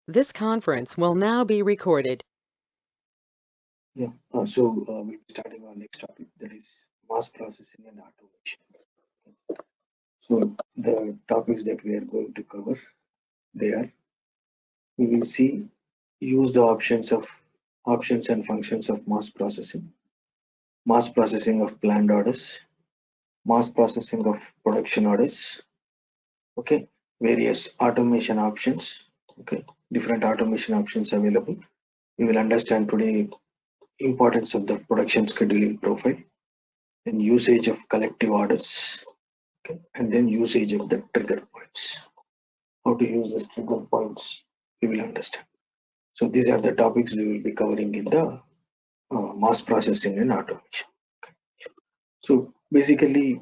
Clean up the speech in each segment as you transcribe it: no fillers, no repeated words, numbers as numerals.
This conference will now be recorded. Yeah, we'll be starting our next topic, that is mass processing and automation. So the topics that we are going to cover, they are, we will see, use the options and functions of mass processing of planned orders, mass processing of production orders, okay, various automation options, okay, different automation options available. We will understand today importance of the production scheduling profile, then usage of collective orders, okay, and then usage of the trigger points. How to use the trigger points, we will understand. So these are the topics we will be covering in the mass processing and automation. So basically,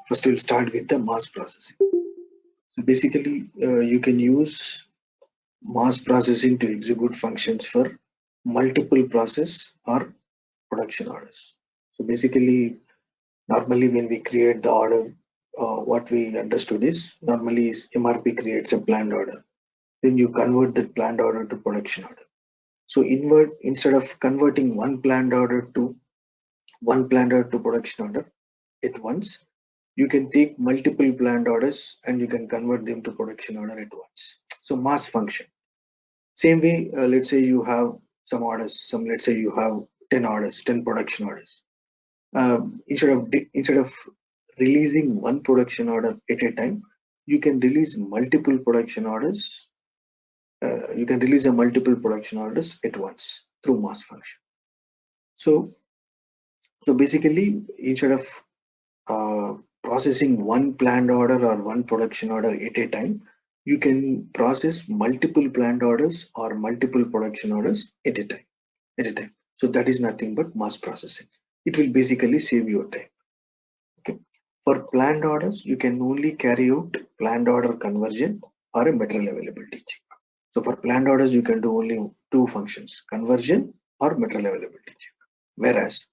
first we'll start with the mass processing. So basically, you can use mass processing to execute functions for multiple process or production orders. So basically, normally when we create the order, what we understood is normally is MRP creates a planned order. Then you convert that planned order to production order. So instead of converting one planned order to production order at once, you can take multiple planned orders and you can convert them to production order at once. So mass function. Same way, let's say you have some orders. Let's say you have 10 orders, 10 production orders. Instead of releasing one production order at a time, you can release multiple production orders. You can release a multiple production orders at once through mass function. So basically, instead of processing one planned order or one production order at a time, you can process multiple planned orders or multiple production orders at a time. So that is nothing but mass processing. It will basically save your time. Okay. For planned orders, you can only carry out planned order conversion or a material availability check. So for planned orders, you can do only two functions, conversion or material availability check. Whereas,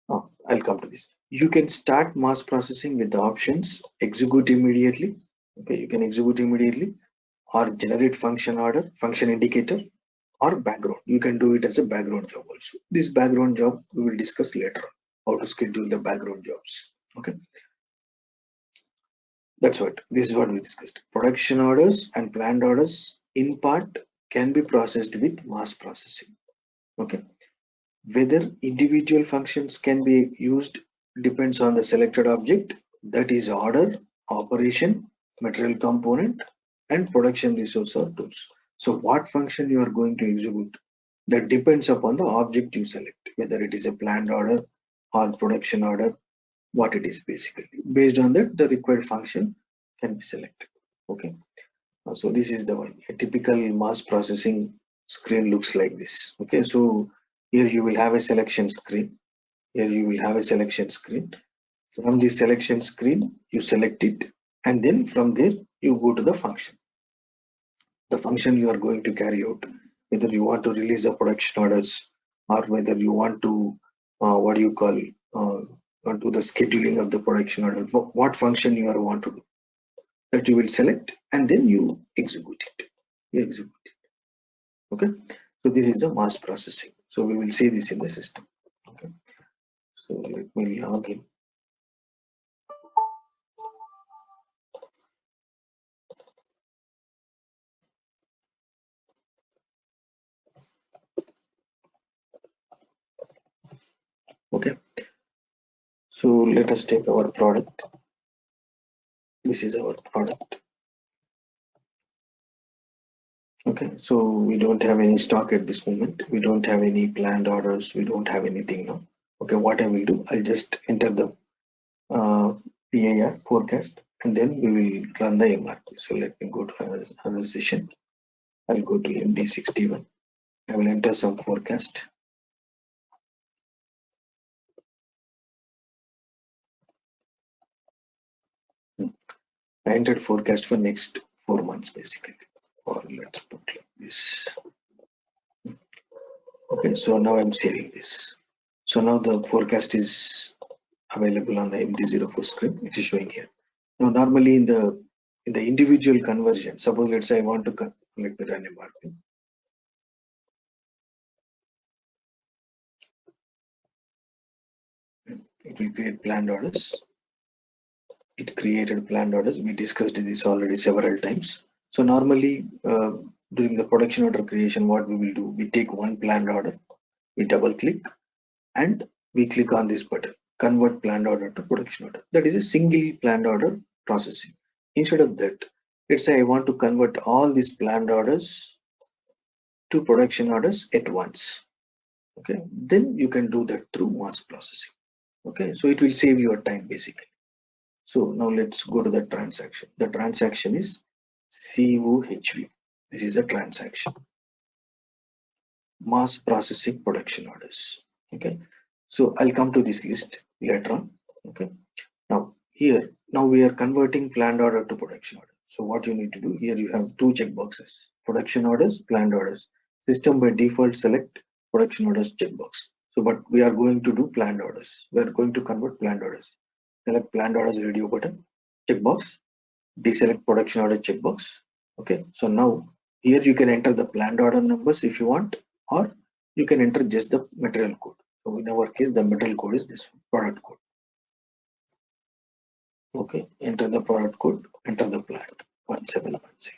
I'll come to this. You can start mass processing with the options execute immediately. Okay, you can execute immediately, or generate function order, function indicator, or background. You can do it as a background job also. This background job we will discuss later on, how to schedule the background jobs. Okay, that's what this is what we discussed. Production orders and planned orders in part can be processed with mass processing. Okay, whether individual functions can be used depends on the selected object, that is order, operation, material component, and production resource or tools. So what function you are going to execute, that depends upon the object you select, whether it is a planned order or production order, what it is basically. Based on that, the required function can be selected. Okay. So this is the one. A typical mass processing screen looks like this. Okay. So here you will have a selection screen. Here you will have a selection screen. From the selection screen, you select it, and then from there you go to the function. The function you are going to carry out, whether you want to release the production orders or whether you want to what do you call do the scheduling of the production order. What function you are want to do, that you will select and then you execute it. You execute it. Okay. So this is a mass processing. So we will see this in the system. Okay. So let me log in. Okay. So let us take our product. This is our product. Okay, so we don't have any stock at this moment. We don't have any planned orders. We don't have anything now. Okay, what I will do, I'll just enter the PIR forecast and then we will run the MRP. So let me go to another session. I'll go to MD61. I will enter some forecast. I entered forecast for next 4 months basically. Or let's put like this. Okay, so now I'm saving this. So now the forecast is available on the MD04 script. It is showing here. Now normally in the in the individual conversion, suppose let's say I want to let me run a marking. It will create planned orders. It created planned orders. We discussed this already several times. So normally during the production order creation, what we will do, we take one planned order, we double click and we click on this button, convert planned order to production order. That is a single planned order processing. Instead of that, let's say I want to convert all these planned orders to production orders at once. Okay, then you can do that through mass processing. Okay, so it will save your time basically. So now let's go to the transaction. The transaction is COHV. This is a transaction. Mass processing production orders. Okay, so I'll come to this list later on. Okay, now here, now we are converting planned order to production order. So what you need to do here, you have two checkboxes: production orders, planned orders. System by default select production orders checkbox. So but we are going to do planned orders. We are going to convert planned orders. Select planned orders radio button checkbox, deselect production order checkbox. Okay, so now here you can enter the planned order numbers if you want, or you can enter just the material code. So in our case, the material code is this product code. Okay, enter the product code, enter the plant 1710.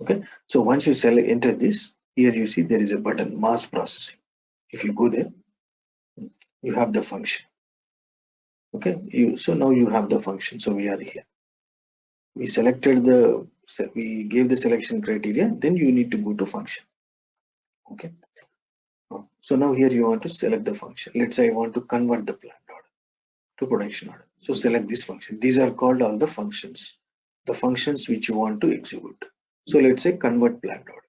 Okay, so once you select enter this, here you see there is a button mass processing. If you go there, you have the function. Okay, so now you have the function. So we are here. We selected we gave the selection criteria, then you need to go to function. Okay, so now here you want to select the function. Let's say I want to convert the planned order to production order. So select this function. These are called all the functions which you want to execute. So let's say convert planned order.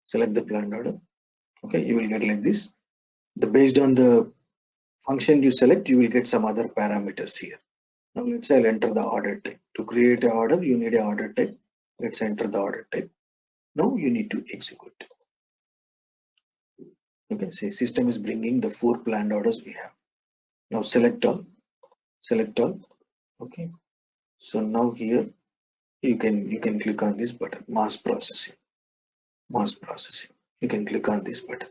Select the planned order. Okay, you will get like this. Based on the function you select, you will get some other parameters here. Now let's say I'll enter the order type. To create an order, you need an order type. Let's enter the order type. Now you need to execute. Okay, see, system is bringing the 4 planned orders we have. Now select all. Okay, so now here you can click on this button, mass processing. You can click on this button.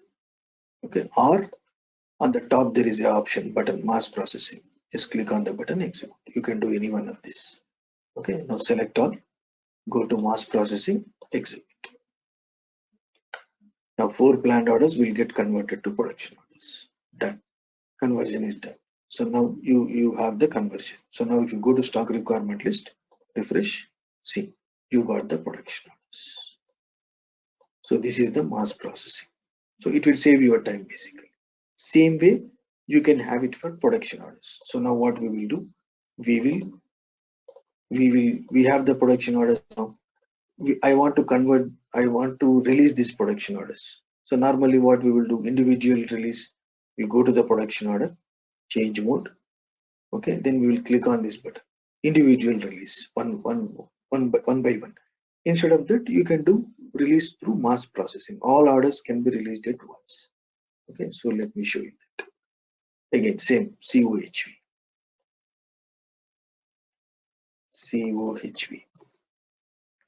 Okay, or on the top there is an option button, mass processing. Just click on the button, execute. You can do any one of this. Okay, now select all, go to mass processing, execute. Now 4 planned orders will get converted to production orders. Done. Conversion is done. So now you have the conversion. So now if you go to stock requirement list, refresh, see, you got the production orders. So this is the mass processing. So it will save your time basically. Same way you can have it for production orders. So now what we will do, we have the production orders now. I want to release these production orders. So normally what we will do, individual release, we go to the production order, change mode. Okay, then we will click on this button, individual release, one by one. Instead of that, you can do release through mass processing. All orders can be released at once. Okay, so let me show you that. Again, same COHV.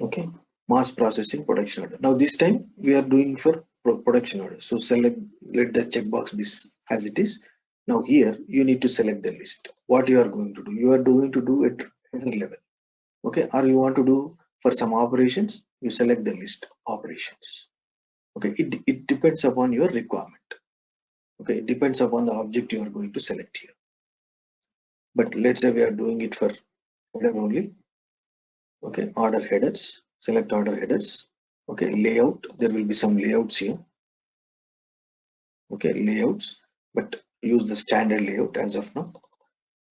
Okay, mass processing production order. Now this time we are doing for production order. So let the checkbox be as it is. Now here you need to select the list. What you are going to do? You are going to do it at header level. Okay, or you want to do for some operations, you select the list operations. Okay, it depends upon your requirement. Okay, it depends upon the object you are going to select here. But let's say we are doing it for header only. Okay, order headers, select order headers. Okay, layout, there will be some layouts here. Okay, layouts, but use the standard layout as of now.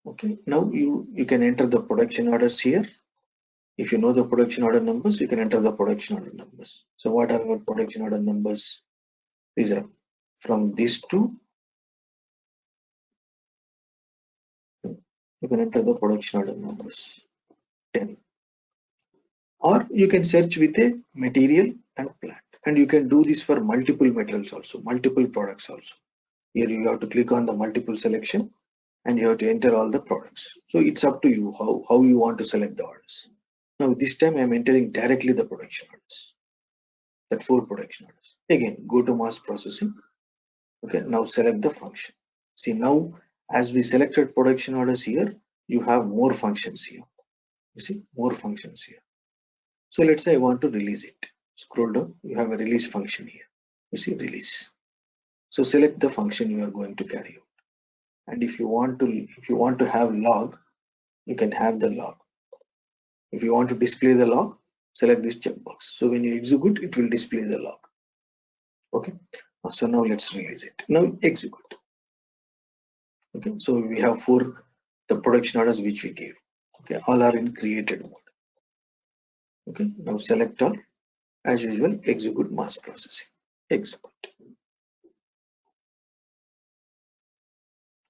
Okay, now you can enter the production orders here. If you know the production order numbers, you can enter the production order numbers. So what are our production order numbers? These are from these two. You can enter the production order numbers 10. Or you can search with a material and plant. And you can do this for multiple materials also, multiple products also. Here you have to click on the multiple selection and you have to enter all the products. So it's up to you how you want to select the orders. Now this time I am entering directly the production orders, that 4 production orders. Again, go to mass processing. Okay, now select the function. See, now as we selected production orders here, you have more functions here. You see more functions here. So let's say I want to release it. Scroll down, you have a release function here. You see release. So select the function you are going to carry out. And if you want to have log, you can have the log. If you want to display the log, select this checkbox. So when you execute, it will display the log. Okay. So now let's release it. Now execute. Okay. So we have 4 the production orders which we gave. Okay. All are in created mode. Okay. Now select all. As usual, execute mass processing. Execute.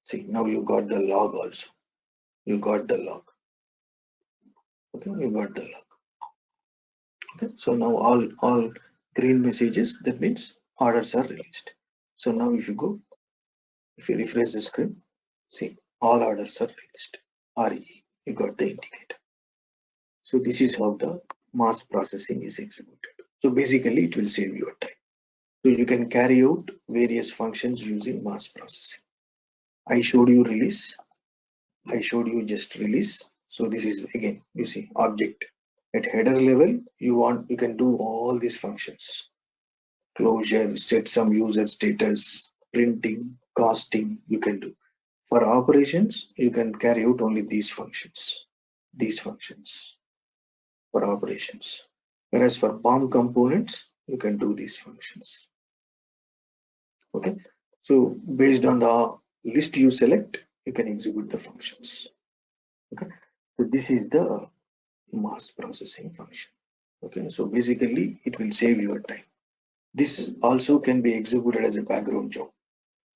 See, now you got the log also. You got the log. Okay. You got the log. Okay. So now all green messages, that means orders are released. So now if you go, if you refresh the screen, see all orders are released. RE, you got the indicator. So this is how the mass processing is executed. So basically it will save your time. So you can carry out various functions using mass processing. I showed you release. I showed you just release. So this is again, you see object. At header level, you can do all these functions. Closure, set some user status, printing, casting, you can do. For operations, you can carry out only these functions for operations. Whereas for BOM components, you can do these functions. Okay, so based on the list you select, you can execute the functions. Okay, so this is the mass processing function. Okay, so basically it will save your time. This also can be executed as a background job.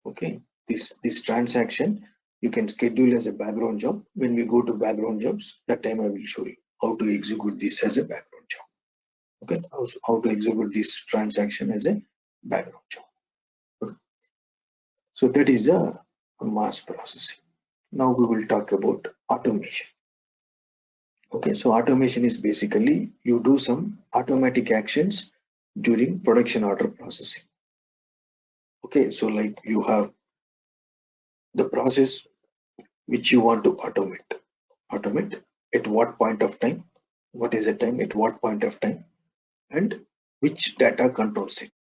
Okay, this transaction you can schedule as a background job. When we go to background jobs, that time I will show you how to execute this as a background job. Okay, how to execute this transaction as a background job. Okay. So that is a mass processing. Now we will talk about automation. Okay, so automation is basically you do some automatic actions during production order processing. Okay, so like you have the process which you want to automate at what point of time, what is the time, at what point of time, and which data controls it.